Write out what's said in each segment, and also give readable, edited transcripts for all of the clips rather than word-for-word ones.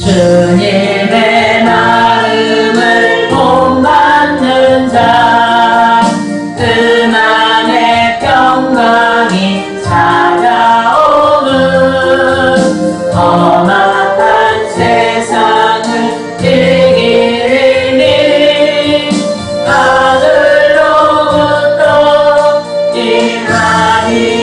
주님의 마음을 본받는 자, 그만의 평강이 찾아오는 험악한 세상을 이기리니 하늘로부터 임하리로다.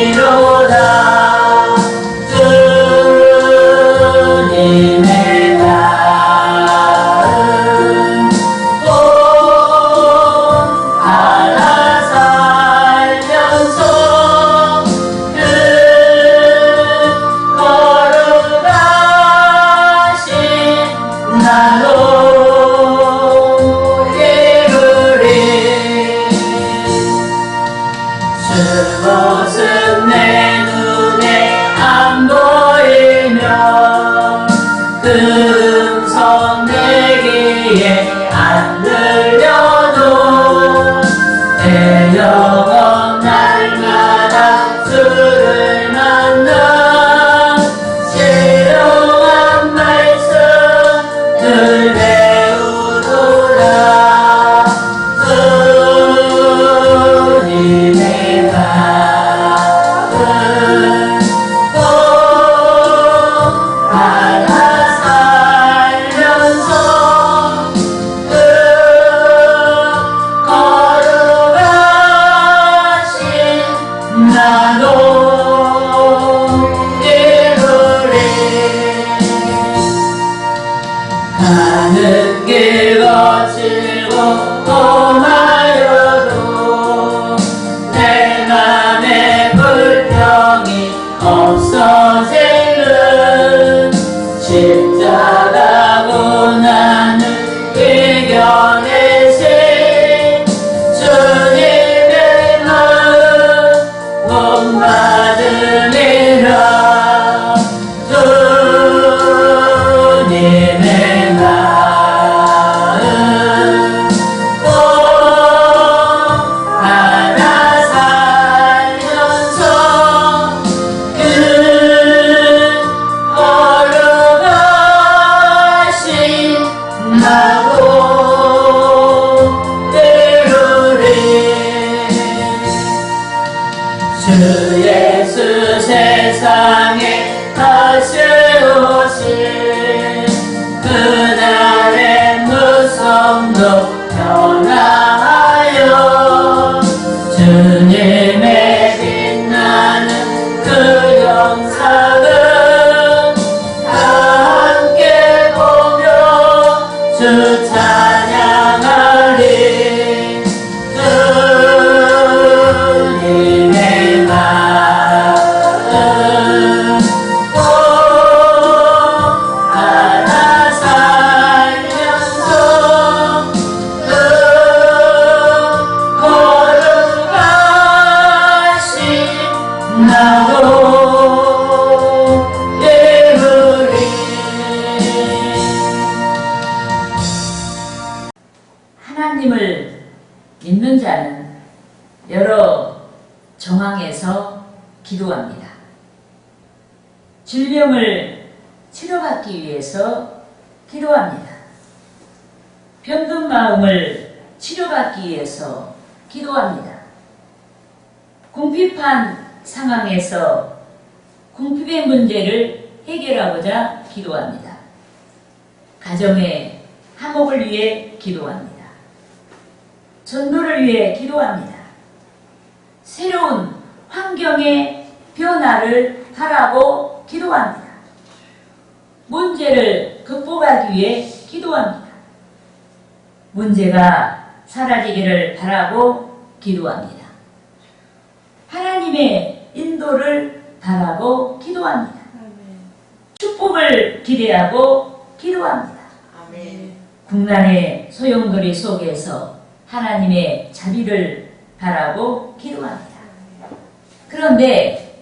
그것은 내 눈에 안 보이며 그 음성 내 귀에 안 들려도 내 영혼 날마다 주를 만나 신령한 말씀 늘 배우노라. 주님의 가는 길 거칠고 험하여도 내 맘에 불평이 없어지는 십자가 고난을 이겨내신 주님의 마음 본받음이라. 주님의 마음 하나 살면서 그 걸어가신 나도 이루리. 주 예수 세상에 다시 오신 그날의 무성도 변화하여 주님의 빛나는 그 영상을 다 함께 보며 주 찬양하리. 주님의 마음 하나 살면서 그 걸어가신 나도 이루리. 하나님을 믿는 자는 여러 정황에서 기도합니다. 질병을 치료받기 위해서 기도합니다. 병든 마음을 치료받기 위해서 기도합니다. 궁핍한 상황에서 궁핍의 문제를 해결하고자 기도합니다. 가정의 화목을 위해 기도합니다. 전도를 위해 기도합니다. 새로운 환경의 변화를 바라고 기도합니다. 문제를 극복하기 위해 기도합니다. 문제가 사라지기를 바라고 기도합니다. 하나님의 인도를 바라고 기도합니다. 축복을 기대하고 기도합니다. 국난의 소용돌이 속에서 하나님의 자비를 바라고 기도합니다. 그런데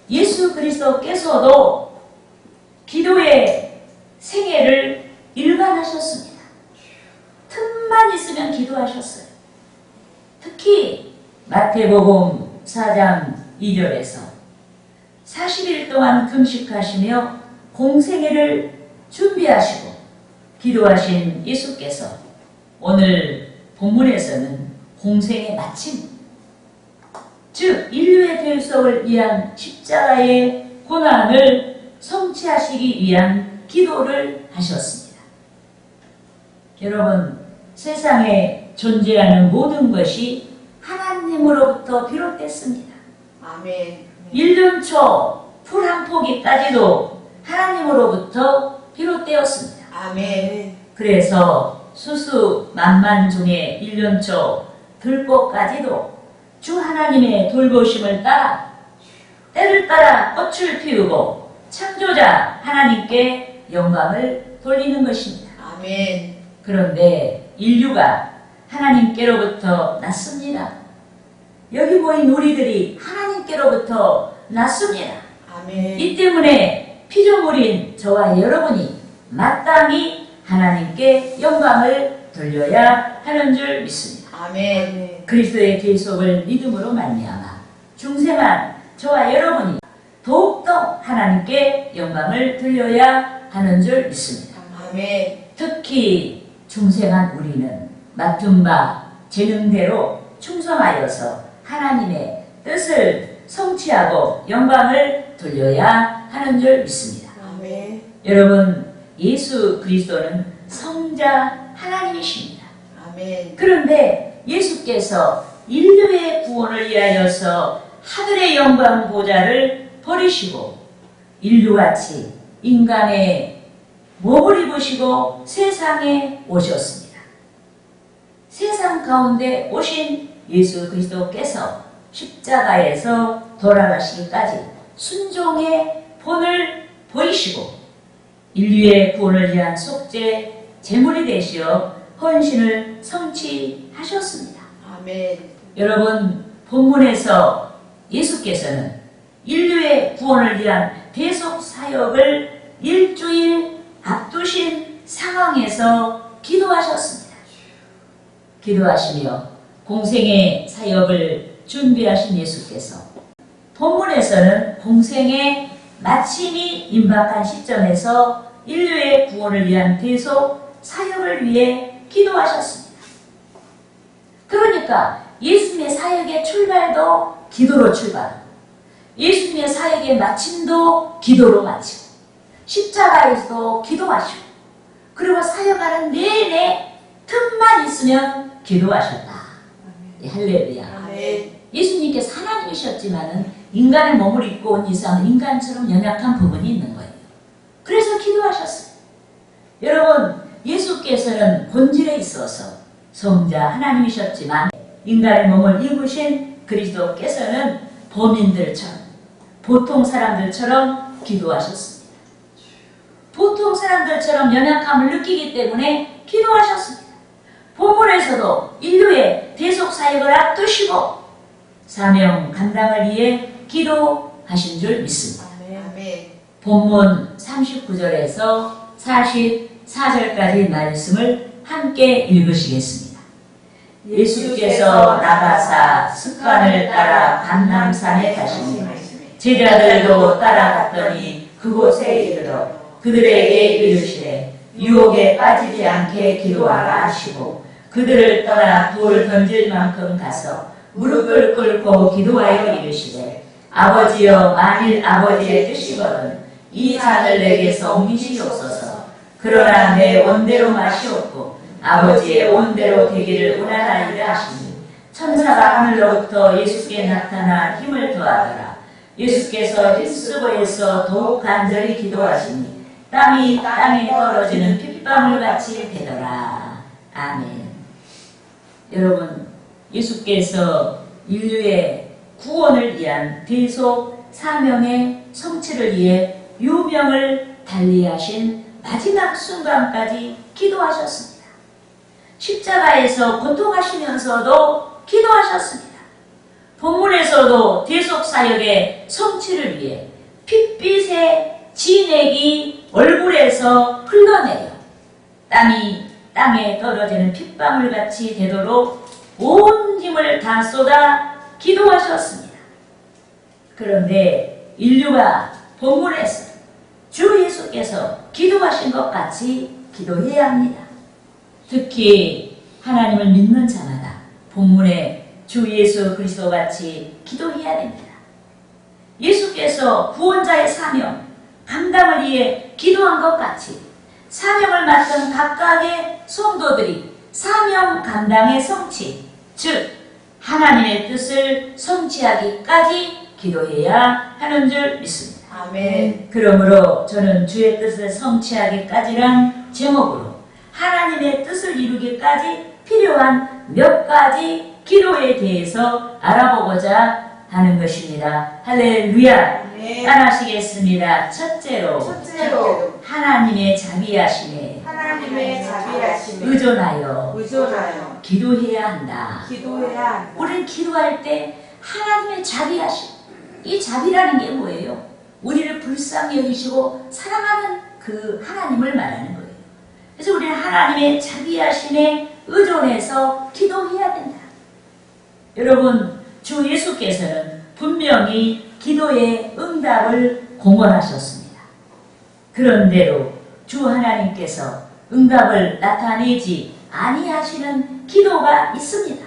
예수 그리스도께서도 기도의 생애를 일관하셨습니다. 틈만 있으면 기도하셨어요. 특히 마태복음 4장 2절에서 40일 동안 금식하시며 공생애를 준비하시고 기도하신 예수께서 오늘 본문에서는 공생의 마침, 즉 인류의 대속을 위한 십자가의 고난을 성취하시기 위한 기도를 하셨습니다. 여러분, 세상에 존재하는 모든 것이 하나님으로부터 비롯됐습니다. 아멘. 1년 초 풀 한 포기까지도 하나님으로부터 비롯되었습니다. 아멘. 그래서 수수만만중의 1년 초 들꽃까지도 주 하나님의 돌보심을 따라 때를 따라 꽃을 피우고 창조자 하나님께 영광을 돌리는 것입니다. 아멘. 그런데 인류가 하나님께로부터 났습니다. 여기 모인 우리들이 하나님께로부터 났습니다. 아멘. 이 때문에 피조물인 저와 여러분이 마땅히 하나님께 영광을 돌려야 하는 줄 믿습니다. 아멘. 그리스도의 계속을 믿음으로 말미암아 중생한 저와 여러분이 더욱더 하나님께 영광을 돌려야 하는 줄 믿습니다. 아멘. 특히 중생한 우리는 맡은 바 재능대로 충성하여서 하나님의 뜻을 성취하고 영광을 돌려야 하는 줄 믿습니다. 아멘. 여러분, 예수 그리스도는 성자 하나님이십니다. 아멘. 그런데 예수께서 인류의 구원을 위하여서 하늘의 영광 보좌를 버리시고 인류같이 인간의 몸을 입으시고 세상에 오셨습니다. 세상 가운데 오신 예수 그리스도께서 십자가에서 돌아가시기까지 순종의 본을 보이시고 인류의 구원을 위한 속죄 제물이 되시어 헌신을 성취하셨습니다. 아멘. 여러분, 본문에서 예수께서는 인류의 구원을 위한 대속 사역을 일주일 앞두신 상황에서 기도하셨습니다. 기도하시며 공생의 사역을 준비하신 예수께서 본문에서는 공생의 마침이 임박한 시점에서 인류의 구원을 위한 대속 사역을 위해 기도하셨습니다. 그러니까 예수님의 사역의 출발도 기도로 출발, 예수님의 사역의 마침도 기도로 마치고 십자가에서도 기도하시고 그리고 사역하는 내내 틈만 있으면 기도하셨다. 할렐루야. 아멘. 예수님께서 하나님이셨지만은 인간의 몸을 입고 온 이상 인간처럼 연약한 부분이 있는 거예요. 그래서 기도하셨어요. 여러분, 예수께서는 본질에 있어서 성자 하나님이셨지만 인간의 몸을 입으신 그리스도께서는 범인들처럼 보통 사람들처럼 기도하셨습니다. 보통 사람들처럼 연약함을 느끼기 때문에 기도하셨습니다. 본문에서도 인류의 대속 사역을 앞두시고 사명 감당을 위해 기도하신 줄 믿습니다. 아멘. 본문 39절에서 44절까지 말씀을 함께 읽으시겠습니다. 예수께서 나가사 습관을 따라 감람산에 가시니 제자들도 따라갔더니 그곳에 이르러 그들에게 이르시되 유혹에 빠지지 않게 기도하라 하시고 그들을 떠나 돌 던질 만큼 가서 무릎을 꿇고 기도하여 이르시되 아버지여 만일 아버지의 뜻이거든 이 잔을 내게서 옮기시옵소서. 그러나 내 원대로 마시옵고 아버지의 원대로 되기를 원하나이다 하시니 천사가 하늘로부터 예수께 나타나 힘을 더하더라. 예수께서 흰수고에서 더욱 간절히 기도하시니 땀이 땅에 떨어지는 핏방울 같이 되더라. 아멘. 여러분, 예수께서 인류의 구원을 위한 대속 사명의 성취를 위해 유명을 달리하신 마지막 순간까지 기도하셨습니다. 십자가에서 고통하시면서도 기도하셨습니다. 본문에서도 대속 사역의 성취를 위해 핏빛의 진액이 얼굴에서 흘러내려 땀이 땅에 떨어지는 핏방울같이 되도록 온 힘을 다 쏟아 기도하셨습니다. 그런데 인류가 본문에서 주 예수께서 기도하신 것 같이 기도해야 합니다. 특히 하나님을 믿는 자마다 본문에 주 예수 그리스도 같이 기도해야 됩니다. 예수께서 구원자의 사명, 감당을 위해 기도한 것 같이 사명을 맡은 각각의 성도들이 사명 감당의 성취, 즉 하나님의 뜻을 성취하기까지 기도해야 하는 줄 믿습니다. 아멘. 그러므로 저는 주의 뜻을 성취하기까지란 제목으로 하나님의 뜻을 이루기까지 필요한 몇 가지 기도에 대해서 알아보고자 하는 것입니다. 할렐루야. 네. 따라하시겠습니다. 첫째로 첫째로 하나님의 자비하심에 하나님의 자비하심에 의존하여 기도해야 한다. 한다. 우리는 기도할 때 하나님의 자비하심, 이 자비라는 게 뭐예요? 우리를 불쌍히 여기시고 사랑하는 그 하나님을 말하는 거예요. 그래서 우리는 하나님의 자비하심에 의존해서 기도해야 된다. 여러분, 주 예수께서는 분명히 기도의 응답을 공언하셨습니다. 그런데도 주 하나님께서 응답을 나타내지 아니하시는 기도가 있습니다.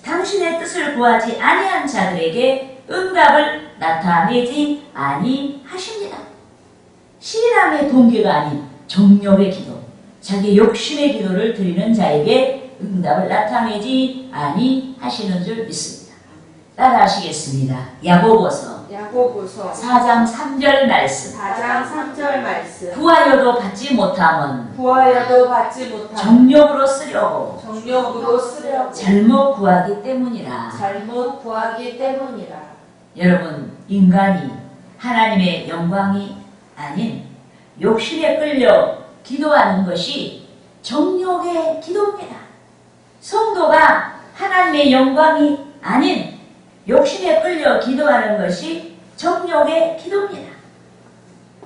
당신의 뜻을 구하지 아니한 자들에게 응답을 나타내지 아니하십니다. 신앙의 동기가 아닌 정욕의 기도, 자기 욕심의 기도를 드리는 자에게 응답을 나타내지 아니하시는 줄 믿습니다. 따라하시겠습니다. 야고보서 4장 3절 말씀. 4장 3절 말씀. 구하여도 받지 못함은 정욕으로 쓰려고 잘못 구하기 때문이라. 잘못 구하기 때문이라. 여러분, 인간이 하나님의 영광이 아닌 욕심에 끌려 기도하는 것이 정욕의 기도입니다. 성도가 하나님의 영광이 아닌 욕심에 끌려 기도하는 것이 정욕의 기도입니다.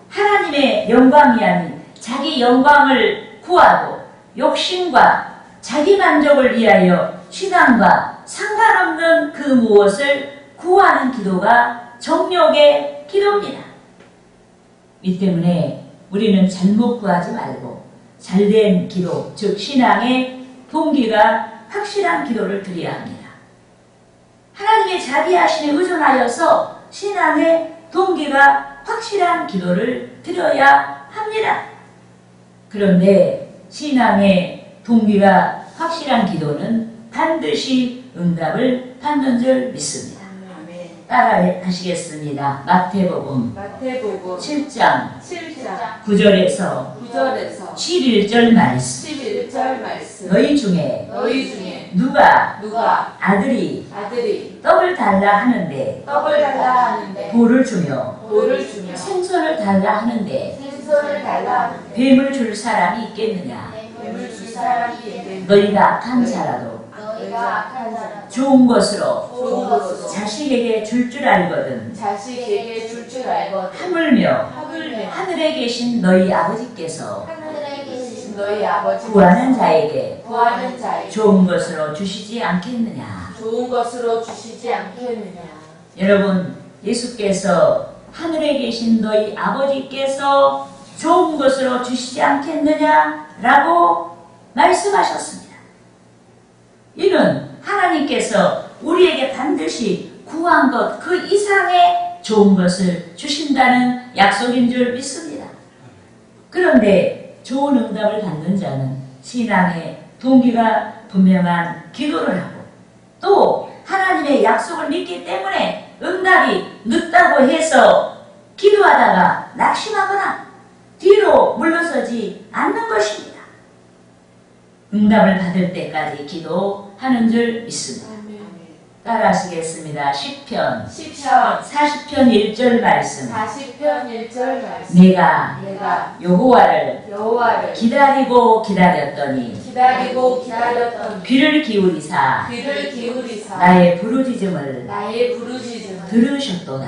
하나님의 영광이 아닌 자기 영광을 구하고 욕심과 자기 만족을 위하여 신앙과 상관없는 그 무엇을 구하는 기도가 정욕의 기도입니다. 이 때문에 우리는 잘못 구하지 말고 잘된 기도, 즉 신앙의 동기가 확실한 기도를 드려야 합니다. 하나님의 자비하심에 의존하여서 신앙의 동기가 확실한 기도를 드려야 합니다. 그런데 신앙의 동기가 확실한 기도는 반드시 응답을 받는 줄 믿습니다. 따라 하시겠습니다. 마태복음 7장 9절에서 11절 말씀. 너희 중에 누가 아들이 떡을 달라 하는데 돌을 주며 생선을 달라 하는데 뱀을 줄 사람이 있겠느냐? 너희가 악한 자라도 좋은 것으로 자식에게 줄 줄 알거든. 하물며 하늘에 계신 너희 아버지께서 구하는 자에게 좋은 것으로 주시지 않겠느냐. 여러분, 예수께서 하늘에 계신 너희 아버지께서 좋은 것으로 주시지 않겠느냐라고 말씀하셨습니다. 이는 하나님께서 우리에게 반드시 구한 것 그 이상의 좋은 것을 주신다는 약속인 줄 믿습니다. 그런데 좋은 응답을 받는 자는 신앙의 동기가 분명한 기도를 하고 또 하나님의 약속을 믿기 때문에 응답이 늦다고 해서 기도하다가 낙심하거나 뒤로 물러서지 않는 것입니다. 응답을 받을 때까지 기도하는 줄 믿습니다. 따라하시겠습니다. 시편 40편 1절 말씀. 내가 여호와를 기다리고 기다렸더니 귀를 기울이사 나의 부르짖음을 들으셨도다.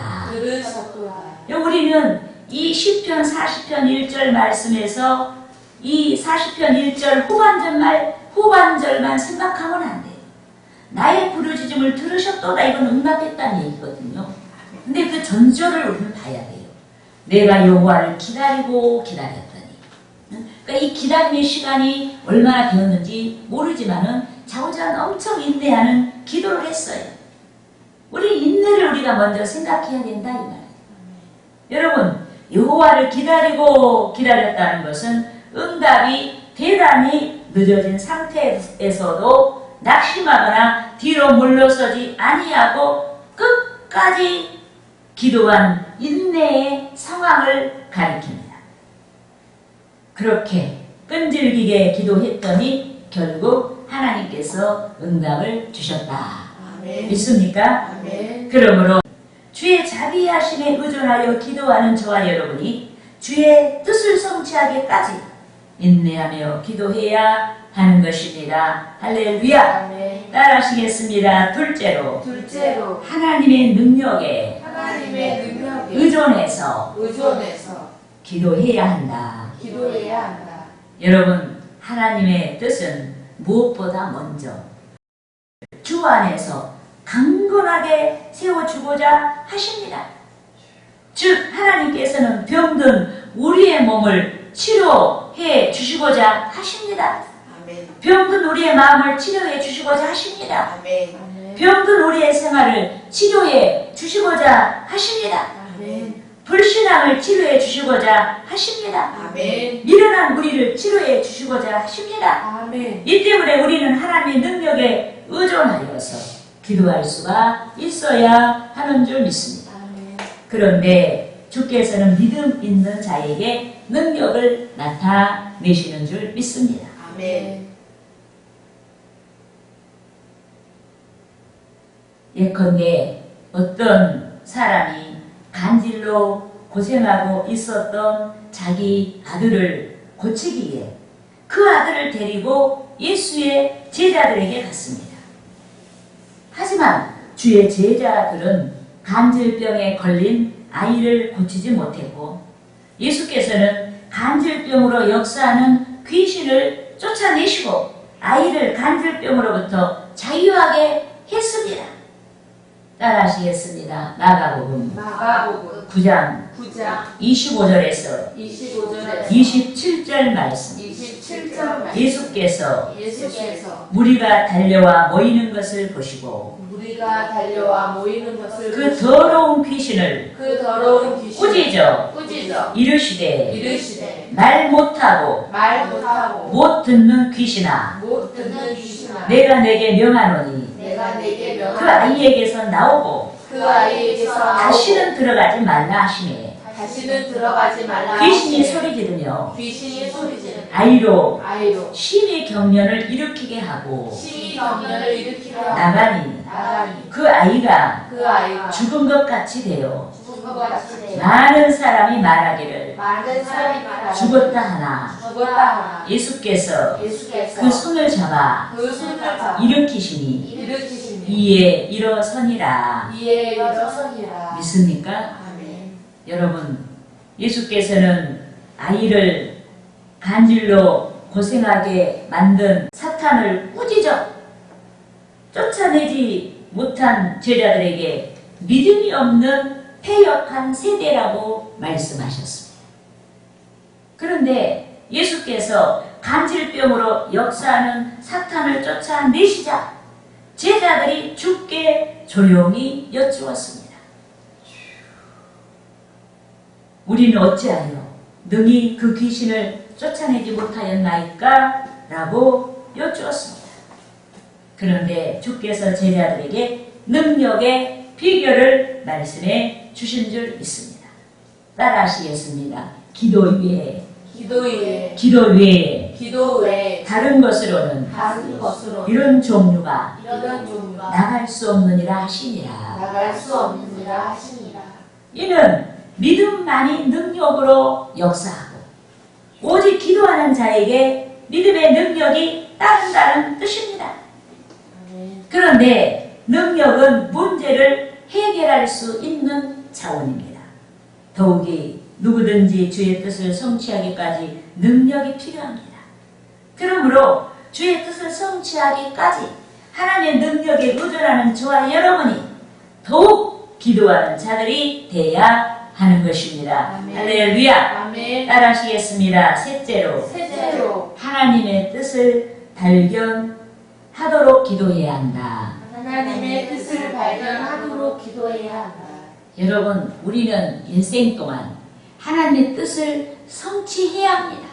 우리는 이 시편 40편 1절 말씀에서 이 40편 1절 후반절만 생각하면 안 돼요. 나의 부르짖음을 들으셨도다. 이건 응답했다는 얘기거든요. 근데 그 전절을 우리는 봐야 돼요. 내가 여호와를 기다리고 기다렸더니. 그러니까 이 기다림의 시간이 얼마나 되었는지 모르지만은 자고자는 엄청 인내하는 기도를 했어요. 우리 인내를 우리가 먼저 생각해야 된다 이 말이에요. 여러분, 여호와를 기다리고 기다렸다는 것은 응답이 대단히 늦어진 상태에서도 낙심하거나 뒤로 물러서지 아니하고 끝까지 기도한 인내의 상황을 가리킵니다. 그렇게 끈질기게 기도했더니 결국 하나님께서 응답을 주셨다. 아멘. 믿습니까? 아멘. 그러므로 주의 자비하심에 의존하여 기도하는 저와 여러분이 주의 뜻을 성취하기까지 인내하며 기도해야 하는 것입니다. 할렐루야. 아멘. 따라하시겠습니다. 둘째로 둘째로 하나님의 능력에 하나님의 능력에 의존해서 기도해야 한다. 한다. 여러분, 하나님의 뜻은 무엇보다 먼저 주 안에서 강건하게 세워주고자 하십니다. 즉 하나님께서는 병든 우리의 몸을 치료해 주시고자 하십니다. 아멘. 병든 우리의 마음을 치료해 주시고자 하십니다. 아멘. 병든 우리의 생활을 치료해 주시고자 하십니다. 아멘. 불신앙을 치료해 주시고자 하십니다. 아멘. 미련한 우리를 치료해 주시고자 하십니다. 아멘. 이 때문에 우리는 하나님의 능력에 의존하여서 기도할 수가 있어야 하는 줄 믿습니다. 아멘. 그런데 주께서는 믿음 있는 자에게 능력을 나타내시는 줄 믿습니다. 아멘. 예컨대 어떤 사람이 간질로 고생하고 있었던 자기 아들을 고치기 위해 그 아들을 데리고 예수의 제자들에게 갔습니다. 하지만 주의 제자들은 간질병에 걸린 아이를 고치지 못했고 예수께서는 간질병으로 역사하는 귀신을 쫓아내시고 아이를 간질병으로부터 자유하게 했습니다. 따라하시겠습니다. 마가복음 마가복음 9장 9장 25절에서 25절에서 27절 말씀. 27절 말씀. 예수께서 무리가 달려와 모이는 것을 보시고 달려와 모이는 것을 그 보시고 더러운 귀신을 그 더러운 귀신을 꾸짖어 이르시되 이르시되 말 못하고 말 못하고 못 듣는 귀신아 못 듣는 귀신아 내가 내게 명하노니 내가 내게 그 명하노니 아이에게서 나오고 그 아이에게서 나오고 다시는 들어가지 말라 하시매 다시는 들어가지 말라 귀신이 하시매 소리지르며 귀신이 소리지르며 아이로 심히 경련을 일으키게 하고 경련을 일으키려 나가니 그 아이가 그 아이가 죽은 것 같이 되어 죽은 것 같이 되어 많은 사람이 말하기를 많은 사람이 말하기를 죽었다 하나 죽었다 하나 예수께서 예수께서 그 손을 잡아 그 손을 잡아 일으키시니 일으키시니 이에 일어서니라. 이에 일어서니라. 믿습니까? 아멘. 여러분, 예수께서는 아이를 간질로 고생하게 만든 사탄을 꾸짖어 쫓아내지 못한 제자들에게 믿음이 없는 패역한 세대라고 말씀하셨습니다. 그런데 예수께서 간질병으로 역사하는 사탄을 쫓아내시자 제자들이 주께 조용히 여쭈었습니다. 우리는 어찌하여 능히 그 귀신을 쫓아내지 못하였나이까? 라고 여쭈었습니다. 그런데 주께서 제자들에게 능력의 비결을 말씀해 주신 줄 믿습니다. 따라하시겠습니다. 기도 외에 다른 것으로는 이런 종류가 나갈 수 없느니라 하시니라. 이는 믿음만이 능력으로 역사하고 오직 기도하는 자에게 믿음의 능력이 따른다는 뜻입니다. 그런데 능력은 문제를 해결할 수 있는 자원입니다. 더욱이 누구든지 주의 뜻을 성취하기까지 능력이 필요합니다. 그러므로 주의 뜻을 성취하기까지 하나님의 능력에 의존하는 저와 여러분이 더욱 기도하는 자들이 되어야 하는 것입니다. 아멘. 할렐루야. 아멘. 따라하시겠습니다. 셋째로 셋째로 하나님의 뜻을 발견하도록 기도해야 한다. 하나님의 뜻을 발견하도록 기도해야 한다. 여러분, 우리는 인생 동안 하나님의 뜻을 성취해야 합니다.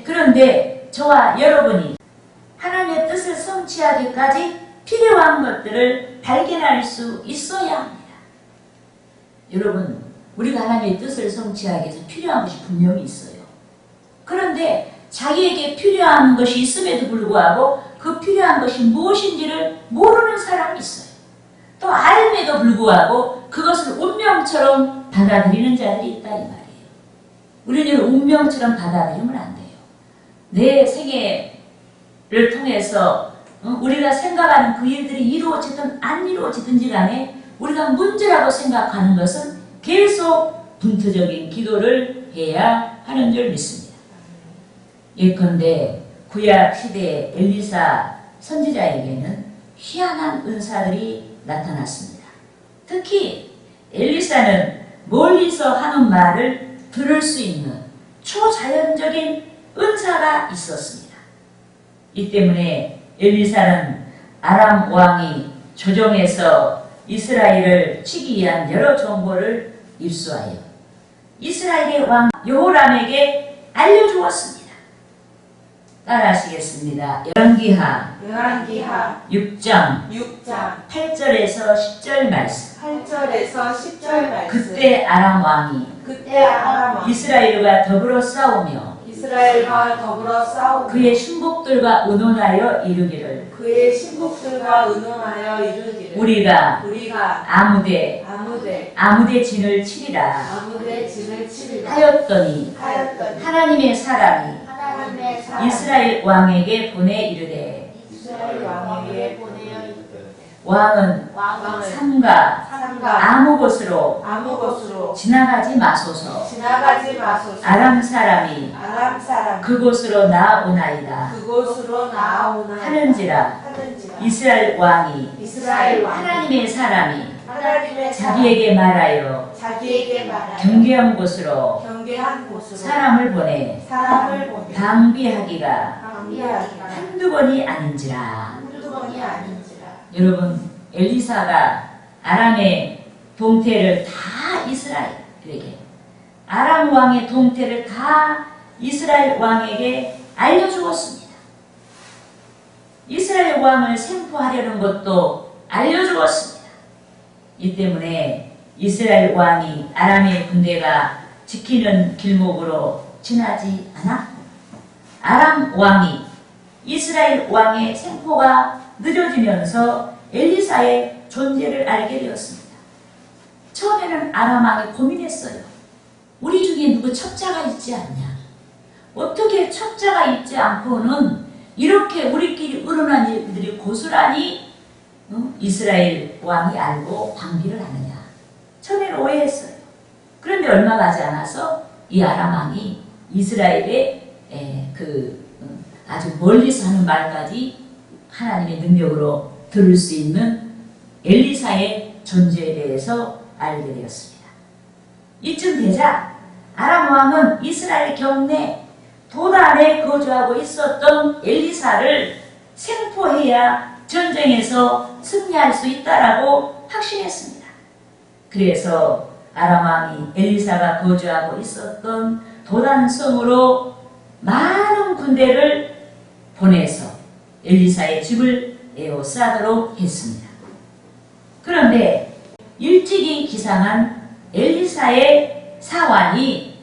그런데 저와 여러분이 하나님의 뜻을 성취하기까지 필요한 것들을 발견할 수 있어야 합니다. 여러분, 우리가 하나님의 뜻을 성취하기 위해서 필요한 것이 분명히 있어요. 그런데 자기에게 필요한 것이 있음에도 불구하고 그 필요한 것이 무엇인지를 모르는 사람이 있어요. 또 알음에도 불구하고 그것을 운명처럼 받아들이는 자들이 있다 이 말이에요. 우리는 운명처럼 받아들이면 안 돼요. 내 생애를 통해서 우리가 생각하는 그 일들이 이루어지든 안 이루어지든지 간에 우리가 문제라고 생각하는 것은 계속 분투적인 기도를 해야 하는 줄 믿습니다. 예컨대 구약 시대의 엘리사 선지자에게는 희한한 은사들이 나타났습니다. 특히 엘리사는 멀리서 하는 말을 들을 수 있는 초자연적인 은사가 있었습니다. 이 때문에 엘리사는 아람 왕이 조정해서 이스라엘을 치기 위한 여러 정보를 입수하여 이스라엘의 왕 여호람에게 알려주었습니다. 따라하시겠습니다. 열왕기하 6장 8절에서 10절 말씀. 8절에서 10절 말씀. 그때 아람 왕이 이스라엘과 더불어 싸우며 이스라엘과 더불어 싸우고 그의 신복들과 의논하여 이르기를 우리가 아무데 진을 치리라 하였더니 하나님의 사람이 이스라엘 왕에게 보내 이르되 왕은 삼가 아무 곳으로 지나가지 마소서. 아람 사람이 그곳으로 나아오나이다 하는지라 이스라엘 왕이 하나님의 사람이 자기에게 말하여 경계한 곳으로 사람을 보내 방비하기가 한두 번이 아닌지라. 여러분, 엘리사가 아람의 동태를 다 이스라엘에게, 아람 왕의 동태를 다 이스라엘 왕에게 알려주었습니다. 이스라엘 왕을 생포하려는 것도 알려주었습니다. 이 때문에 이스라엘 왕이 아람의 군대가 지키는 길목으로 지나지 않았고 아람 왕이 이스라엘 왕의 생포가 늦어지면서 엘리사의 존재를 알게 되었습니다. 처음에는 아람 왕이 고민했어요. 우리 중에 누구 첩자가 있지 않냐? 어떻게 첩자가 있지 않고는 이렇게 우리끼리 의논한 일들이 고스란히 이스라엘 왕이 알고 방비를 하느냐? 처음에는 오해했어요. 그런데 얼마 가지 않아서 이 아람 왕이 이스라엘의 아주 멀리서 하는 말까지 하나님의 능력으로 들을 수 있는 엘리사의 존재에 대해서 알게 되었습니다. 이쯤 되자 아람 왕은 이스라엘 경내 도단에 거주하고 있었던 엘리사를 생포해야 전쟁에서 승리할 수 있다라고 확신했습니다. 그래서 아람 왕이 엘리사가 거주하고 있었던 도단성으로 많은 군대를 보내서 엘리사의 집을 에워싸도록 했습니다. 그런데 일찍이 기상한 엘리사의 사환이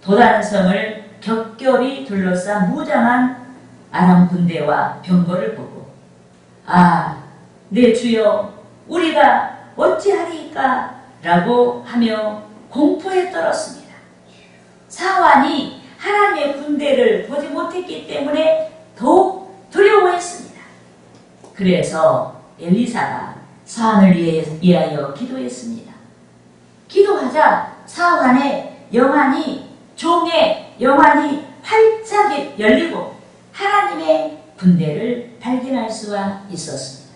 도단성을 겹겹이 둘러싼 무장한 아람 군대와 병거를 보고 내 주여 우리가 어찌하리까? 라고 하며 공포에 떨었습니다. 사환이 하나님의 군대를 보지 못했기 때문에 더욱 두려워했습니다. 그래서 엘리사가 사환을 위하여 기도했습니다. 기도하자 사환의 영안이 종의 영안이 활짝 열리고 하나님의 군대를 발견할 수가 있었습니다.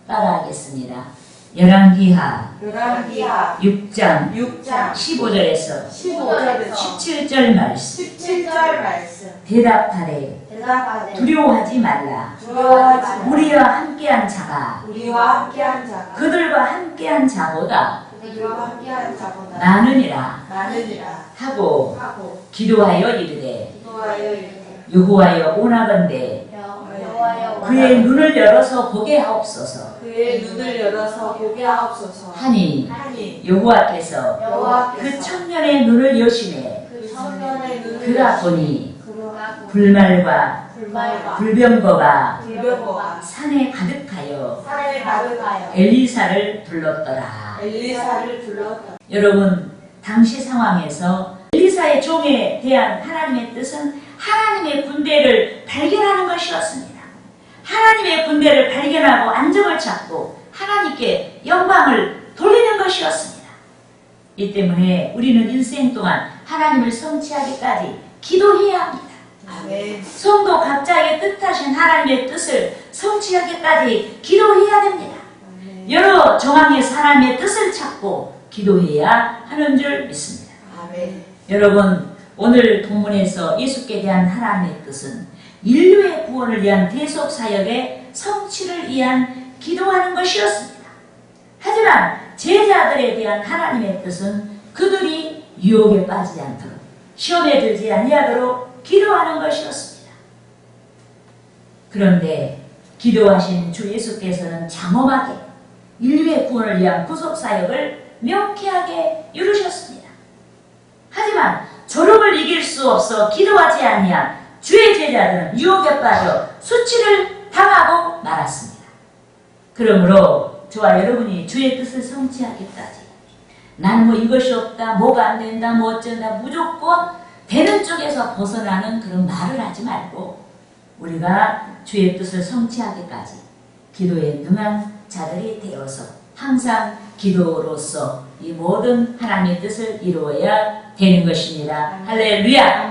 따라하겠습니다. 열왕기하 열왕기하 6장 6장 15절에서 15절에서 17절 말씀. 17절 말씀. 대답하되 대답하되 두려워하지 말라. 두려워하지 말라. 우리와 함께한 자가 우리와 함께한 자가 그들과 함께한 자보다 우리와 함께한 자보다 많으니라 많으니라 하고 하고 기도하여 이르되 기도하여 이르되 여호와여 원하건대 여호와여 그의 눈을 열어서 보게 하옵소서 그의 눈을 열어서 보게 하옵소서 하니 하니 여호와께서 그 여호와께서 청년의 눈을 여시매 그 청년의 눈을 그가 보니 그가 불말과 불말과 불병거가 불병거가 산에 가득하여 산에 가득하여 엘리사를 불렀더라. 엘리사를 불렀다. 여러분, 당시 상황에서 엘리사의 종에 대한 하나님의 뜻은 하나님의 군대를 발견하는 것이었습니다. 하나님의 군대를 발견하고 안정을 찾고 하나님께 영광을 돌리는 것이었습니다. 이 때문에 우리는 인생 동안 하나님을 성취하기까지 기도해야 합니다. 아멘. 성도 각자의 뜻하신 하나님의 뜻을 성취하기까지 기도해야 됩니다. 아멘. 여러 정황에서 하나님의 뜻을 찾고 기도해야 하는 줄 믿습니다. 아멘. 여러분, 오늘 본문에서 예수께 대한 하나님의 뜻은 인류의 구원을 위한 대속 사역의 성취를 위한 기도하는 것이었습니다. 하지만 제자들에 대한 하나님의 뜻은 그들이 유혹에 빠지지 않도록 시험에 들지 아니하도록 기도하는 것이었습니다. 그런데 기도하신 주 예수께서는 장엄하게 인류의 구원을 위한 구속 사역을 명쾌하게 이루셨습니다. 하지만 졸음을 이길 수 없어 기도하지 아니한 주의 제자들은 유혹에 빠져 수치를 당하고 말았습니다. 그러므로 저와 여러분이 주의 뜻을 성취하기까지 나는 뭐 이것이 없다, 뭐가 안 된다, 뭐 어쩐다, 무조건 되는 쪽에서 벗어나는 그런 말을 하지 말고 우리가 주의 뜻을 성취하기까지 기도에 능한 자들이 되어서 항상 기도로서 이 모든 하나님의 뜻을 이루어야 되는 것입니다. 할렐루야!